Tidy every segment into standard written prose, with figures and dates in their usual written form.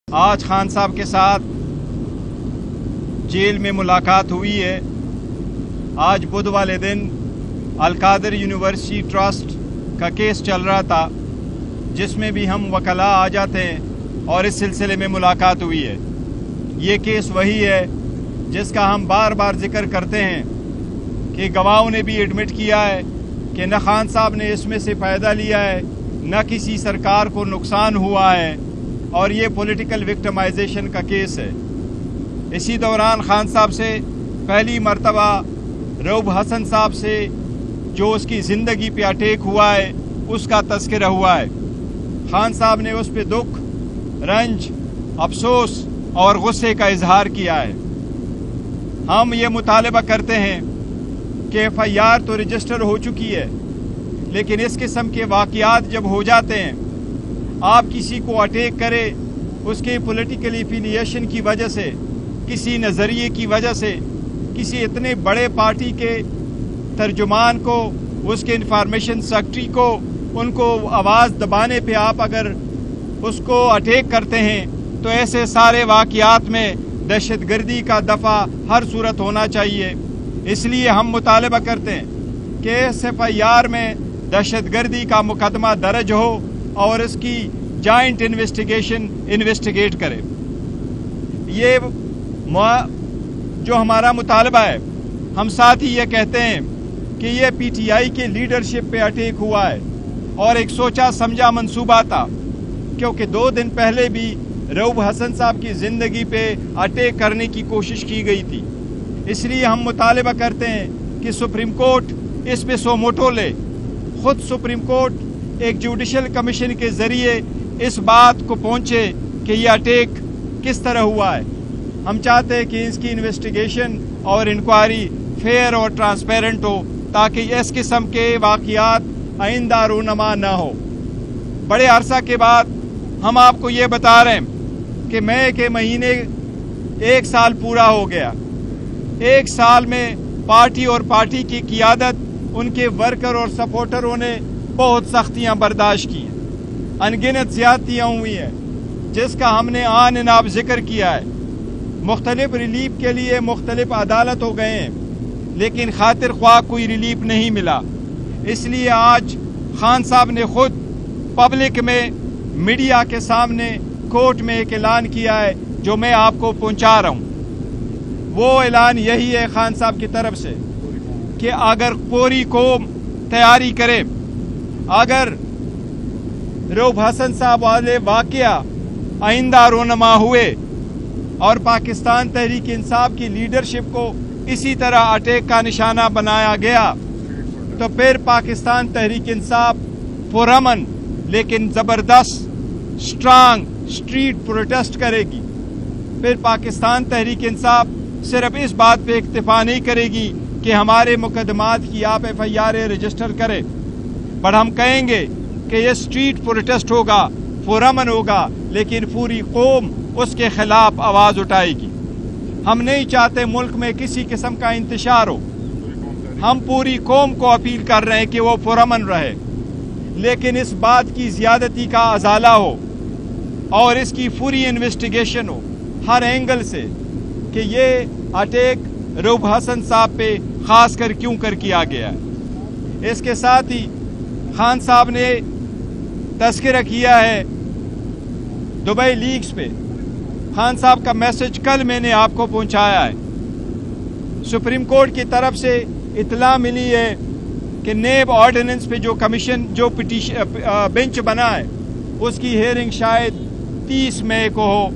آج خان صاحب کے ساتھ جیل میں ملاقات ہوئی ہے۔ آج بدھ والے دن القادر یونیورسٹی ٹرسٹ کا کیس چل رہا تھا، جس میں بھی ہم وکلاء آ جاتے ہیں اور اس سلسلے میں ملاقات ہوئی ہے۔ یہ کیس وہی ہے جس کا ہم بار بار ذکر کرتے ہیں کہ گواہوں نے بھی ایڈمٹ کیا ہے کہ نہ خان صاحب نے اس میں سے فائدہ لیا ہے، نہ کسی سرکار کو نقصان ہوا ہے، اور یہ پولیٹیکل وکٹمائزیشن کا کیس ہے۔ اسی دوران خان صاحب سے پہلی مرتبہ رعوف حسن صاحب سے جو اس کی زندگی پہ اٹیک ہوا ہے اس کا تذکرہ ہوا ہے۔ خان صاحب نے اس پہ دکھ، رنج، افسوس اور غصے کا اظہار کیا ہے۔ ہم یہ مطالبہ کرتے ہیں کہ FIR تو رجسٹر ہو چکی ہے، لیکن اس قسم کے واقعات جب ہو جاتے ہیں، آپ کسی کو اٹیک کرے اس کے پولیٹیکل ایفیلیشن کی وجہ سے، کسی نظریے کی وجہ سے، کسی اتنے بڑے پارٹی کے ترجمان کو، اس کے انفارمیشن سیکرٹری کو، ان کو آواز دبانے پہ آپ اگر اس کو اٹیک کرتے ہیں تو ایسے سارے واقعات میں دہشت گردی کا دفع ہر صورت ہونا چاہیے۔ اس لیے ہم مطالبہ کرتے ہیں کہ اس FIR میں دہشت گردی کا مقدمہ درج ہو اور اس کی جوائنٹ انویسٹیگیٹ کرے۔ یہ جو ہمارا مطالبہ ہے، ہم ساتھ ہی یہ کہتے ہیں کہ یہ PTI کے لیڈرشپ پہ اٹیک ہوا ہے اور ایک سوچا سمجھا منصوبہ تھا، کیونکہ 2 دن پہلے بھی رعوف حسن صاحب کی زندگی پہ اٹیک کرنے کی کوشش کی گئی تھی۔ اس لیے ہم مطالبہ کرتے ہیں کہ سپریم کورٹ اس پہ سو موٹو لے۔ خود سپریم کورٹ ایک جوڈیشل کمیشن کے ذریعے اس بات کو پہنچے کہ یہ اٹیک کس طرح ہوا ہے۔ ہم چاہتے ہیں کہ اس کی انویسٹیگیشن اور انکوائری فیئر اور ٹرانسپیرنٹ ہو، تاکہ اس قسم کے واقعات آئندہ رونما نہ ہو۔ بڑے عرصہ کے بعد ہم آپ کو یہ بتا رہے ہیں کہ مئی کے مہینے 1 سال پورا ہو گیا۔ 1 سال میں پارٹی اور پارٹی کی قیادت، ان کے ورکر اور سپورٹروں نے بہت سختیاں برداشت کی ہیں، انگنت زیادتیاں ہوئی ہیں، جس کا ہم نے آن اناب ذکر کیا ہے۔ مختلف ریلیف کے لیے مختلف عدالت ہو گئے ہیں، لیکن خاطر خواہ کوئی ریلیف نہیں ملا۔ اس لیے آج خان صاحب نے خود پبلک میں، میڈیا کے سامنے، کورٹ میں ایک اعلان کیا ہے جو میں آپ کو پہنچا رہا ہوں۔ وہ اعلان یہی ہے خان صاحب کی طرف سے کہ اگر پوری قوم تیاری کرے، اگر رعوف حسن صاحب والے واقعہ آئندہ رونما ہوئے اور پاکستان تحریک انصاف کی لیڈرشپ کو اسی طرح اٹیک کا نشانہ بنایا گیا، تو پھر پاکستان تحریک انصاف پرامن لیکن زبردست اسٹرانگ اسٹریٹ پروٹیسٹ کرے گی۔ پھر پاکستان تحریک انصاف صرف اس بات پہ اکتفا نہیں کرے گی کہ ہمارے مقدمات کی آپ FIR رجسٹر کریں، پر ہم کہیں گے کہ یہ اسٹریٹ پروٹیسٹ ہوگا، پرامن ہوگا، لیکن پوری قوم اس کے خلاف آواز اٹھائے گی۔ ہم نہیں چاہتے ملک میں کسی قسم کا انتشار ہو۔ ہم پوری قوم کو اپیل کر رہے ہیں کہ وہ پرامن رہے، لیکن اس بات کی زیادتی کا ازالہ ہو اور اس کی پوری انویسٹیگیشن ہو ہر اینگل سے کہ یہ اٹیک رعوف حسن صاحب پہ خاص کر کیوں کیا گیا ہے۔ اس کے ساتھ ہی خان صاحب نے تذکرہ کیا ہے دبئی لیکس پہ۔ خان صاحب کا میسج کل میں نے آپ کو پہنچایا ہے۔ سپریم کورٹ کی طرف سے اطلاع ملی ہے کہ نیب آرڈیننس پہ جو کمیشن، جو بینچ بنا ہے، اس کی ہیئرنگ شاید 30 مئی کو ہو۔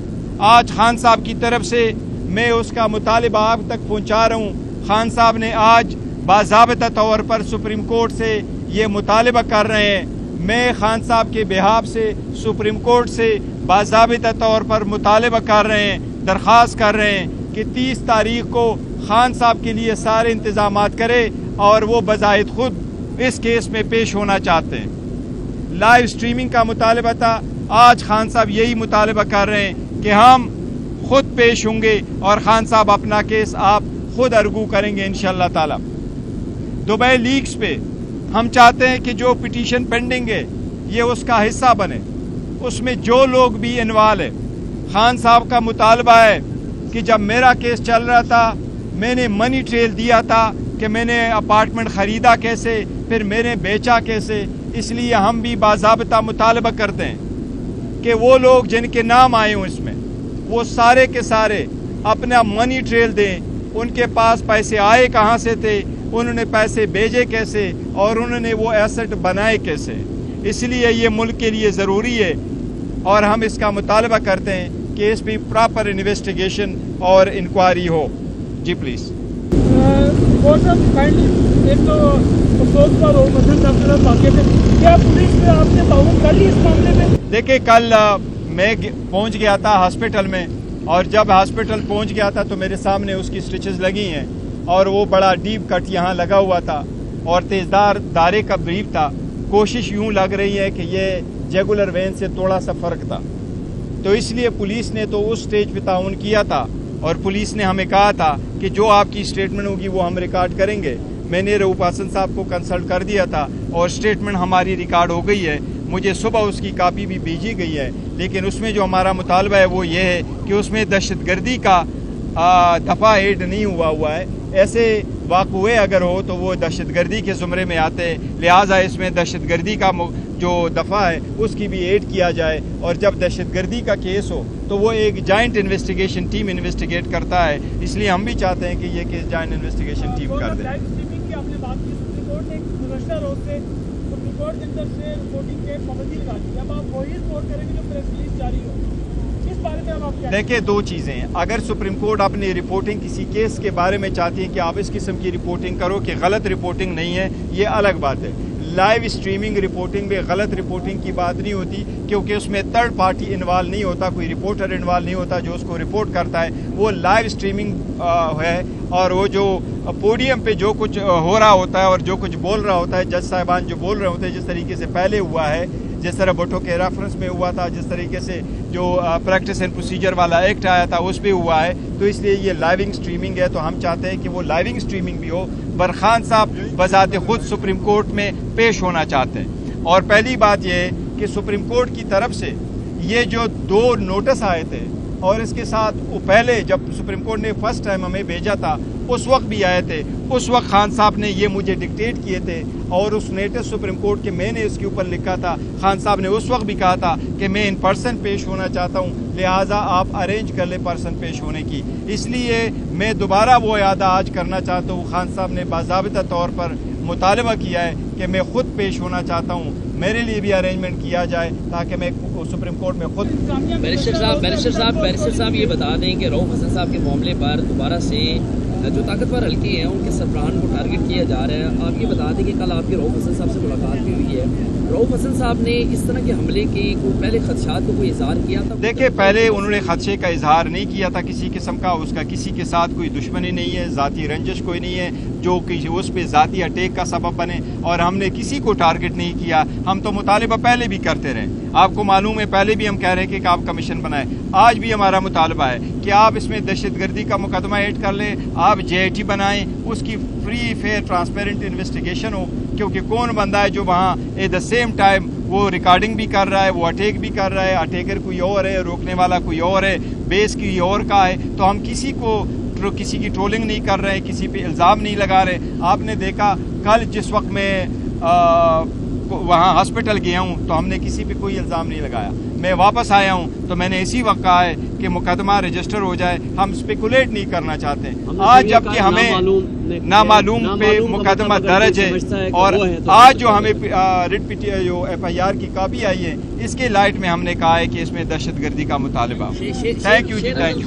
آج خان صاحب کی طرف سے میں اس کا مطالبہ آپ تک پہنچا رہا ہوں۔ خان صاحب نے آج باضابطہ طور پر سپریم کورٹ سے یہ مطالبہ کر رہے ہیں۔ میں خان صاحب کے بہاف سے سپریم کورٹ سے باضابطہ طور پر مطالبہ کر رہے ہیں، درخواست کر رہے ہیں کہ 30 تاریخ کو خان صاحب کے لیے سارے انتظامات کرے، اور وہ بذات خود اس کیس میں پیش ہونا چاہتے ہیں۔ لائیو سٹریمنگ کا مطالبہ تھا، آج خان صاحب یہی مطالبہ کر رہے ہیں کہ ہم خود پیش ہوں گے اور خان صاحب اپنا کیس آپ خود ارگو کریں گے انشاءاللہ تعالی۔ دبئی لیکس پہ ہم چاہتے ہیں کہ جو پٹیشن پینڈنگ ہے یہ اس کا حصہ بنے، اس میں جو لوگ بھی انوالو ہے، खान साहब का मुतालबा है कि जब मेरा केस चल रहा था मैंने मनी ट्रेल दिया था कि मैंने अपार्टमेंट ख़रीदा कैसे, फिर मैंने बेचा कैसे। इसलिए हम भी बाज़ाब्ता मुतालबा करते हैं कि वो लोग जिनके नाम आए हों इसमें, वो सारे के सारे अपना मनी ट्रेल दें। उनके पास पैसे आए कहाँ से थे, उन्होंने पैसे भेजे कैसे, और उन्होंने वो एसेट बनाए कैसे। इसलिए ये मुल्क के लिए ज़रूरी है और हम इसका मुतालबा करते हैं कि इस पर प्रॉपर इन्वेस्टिगेशन और इंक्वायरी हो। जी प्लीज़। एक तो अफसोस का रोग वाक़े में क्या पुलिस ने आपने ताउन कर ली इस मामले में? देखिए, कल मैं पहुंच गया था हॉस्पिटल में, और जब हॉस्पिटल पहुंच गया था तो मेरे सामने उसकी स्टिचेस लगी हैं और वो बड़ा डीप कट यहाँ लगा हुआ था और तेज़दार दारे का ब्रीफ था। कोशिश यूँ लग रही है कि ये जुगुलर वेन से थोड़ा सा फ़र्क था, तो इसलिए पुलिस ने तो उस स्टेज पे ताउन किया था और पुलिस ने हमें कहा था कि जो आपकी स्टेटमेंट होगी वो हम रिकॉर्ड करेंगे। मैंने रऊफ हसन साहब को कंसल्ट कर दिया था और स्टेटमेंट हमारी रिकॉर्ड हो गई है। मुझे सुबह उसकी कापी भी भेजी गई है, लेकिन उसमें जो हमारा मुतालबा है वो ये है कि उसमें दहशतगर्दी का दफ़ा ऐड नहीं हुआ है। ऐसे वाक़े अगर हो तो वो दहशतगर्दी के ज़ुमरे में आते हैं, लिहाजा इसमें दहशतगर्दी का जो दफ़ा है उसकी भी ऐड किया जाए। और जब दहशतगर्दी का केस हो तो वो एक जॉइंट इन्वेस्टिगेशन टीम इन्वेस्टिगेट करता है, इसलिए हम भी चाहते हैं कि ये केस जॉइंट इन्वेस्टिगेशन टीम कर दे। आपने बात की, सुप्रीम कोर्ट ने गुज़श्ता रोज से सुप्रीम कोर्ट के अंदर से रिपोर्टिंग के पाबंदी लगा दी। अब आप वही रिपोर्ट करेंगे जो प्रेस रिलीज जारी हो, इस बारे में अब आप क्या? देखिए, दो चीज़ें हैं। अगर सुप्रीम कोर्ट अपनी रिपोर्टिंग किसी केस के बारे में चाहती है कि आप इस किस्म की रिपोर्टिंग करो कि गलत रिपोर्टिंग नहीं है, ये अलग बात है। लाइव स्ट्रीमिंग रिपोर्टिंग में गलत रिपोर्टिंग की बात नहीं होती, क्योंकि उसमें थर्ड पार्टी इन्वॉल्व नहीं होता, कोई रिपोर्टर इन्वॉल्व नहीं होता जो उसको रिपोर्ट करता है। वो लाइव स्ट्रीमिंग है और वो जो पोडियम पे जो कुछ हो रहा होता है और जो कुछ बोल रहा होता है, जज साहिबान जो बोल रहे होते हैं, जिस तरीके से पहले हुआ है, जिस तरह भुट्टो के रेफरेंस में हुआ था, जिस तरीके से जो प्रैक्टिस एंड प्रोसीजर वाला एक्ट आया था उस पर हुआ है, तो इसलिए ये लाइविंग स्ट्रीमिंग है। तो हम चाहते हैं कि वो लाइविंग स्ट्रीमिंग भी हो। खान साहब बजाते खुद सुप्रीम कोर्ट में पेश होना चाहते हैं। और पहली बात ये है कि सुप्रीम कोर्ट की तरफ से ये जो 2 नोटिस आए थे और इसके साथ वो पहले जब सुप्रीम कोर्ट ने फर्स्ट टाइम हमें भेजा था उस वक्त भी आए थे। उस वक्त खान साहब ने ये मुझे डिक्टेट किए थे और उस नोटिस सुप्रीम कोर्ट के मैंने इसके ऊपर लिखा था। खान साहब ने उस वक्त भी कहा था कि मैं इन पर्सन पेश होना चाहता हूँ, लिहाजा आप अरेंज कर ले पर्सन पेश होने की। इसलिए मैं दोबारा वो याद आज करना चाहता हूँ। खान साहब ने बाज़ाबिता तौर पर मुतालबा किया है कि मैं खुद पेश होना चाहता हूँ, मेरे लिए भी अरेंजमेंट किया जाए ताकि मैं सुप्रीम कोर्ट में खुद। बैरिस्टर साहब ये बता दें कि रऊफ हसन साहब के मामले पर दोबारा से जो ताकतवर हल्के हैं उनके सरबराहान को टारगेट किया जा रहा है। आप ये बता दें कि कल आपकी रऊफ हसन साहब से मुलाकात भी हुई है। रऊफ हसन साहब ने इस तरह के हमले के पहले खदशात को कोई इजहार किया था? देखिए, पहले उन्होंने खदशे का इजहार नहीं किया था किसी किस्म का। उसका किसी के साथ कोई दुश्मनी नहीं है, ज़ाती रंजिश कोई नहीं है जो कि उस पर ज़ाती अटैक का सबब बने, और हमने किसी को टारगेट नहीं किया। हम तो मुतालिबा पहले भी करते रहे, आपको मालूम है, पहले भी हम कह रहे हैं कि आप कमीशन बनाएं। आज भी हमारा मुतालबा है कि आप इसमें दहशतगर्दी का मुकदमा ऐड कर लें, आप JIT बनाएं, उसकी फ्री फेयर ट्रांसपेरेंट इन्वेस्टिगेशन हो, क्योंकि कौन बंदा है जो वहाँ एट द सेम टाइम वो रिकॉर्डिंग भी कर रहा है, वो अटैक भी कर रहा है, अटैकर कोई और है, रोकने वाला कोई और है, बेस की और का है। तो हम किसी की ट्रोलिंग नहीं कर रहे हैं, किसी पे इल्ज़ाम नहीं लगा रहे। आपने देखा कल जिस वक्त मैं वहाँ हॉस्पिटल गया हूँ तो हमने किसी पे कोई इल्ज़ाम नहीं लगाया। मैं वापस आया हूँ तो मैंने इसी वक्त कहा है कि मुकदमा रजिस्टर हो जाए, हम स्पेकुलेट नहीं करना चाहते। आज जबकि हमें नामालूम पे मुकदमा दर्ज है और आज जो हमें जो FIR की कॉपी आई है इसके लाइट में हमने कहा है कि इसमें दहशतगर्दी का मुतालबा। Thank you ji, thank you.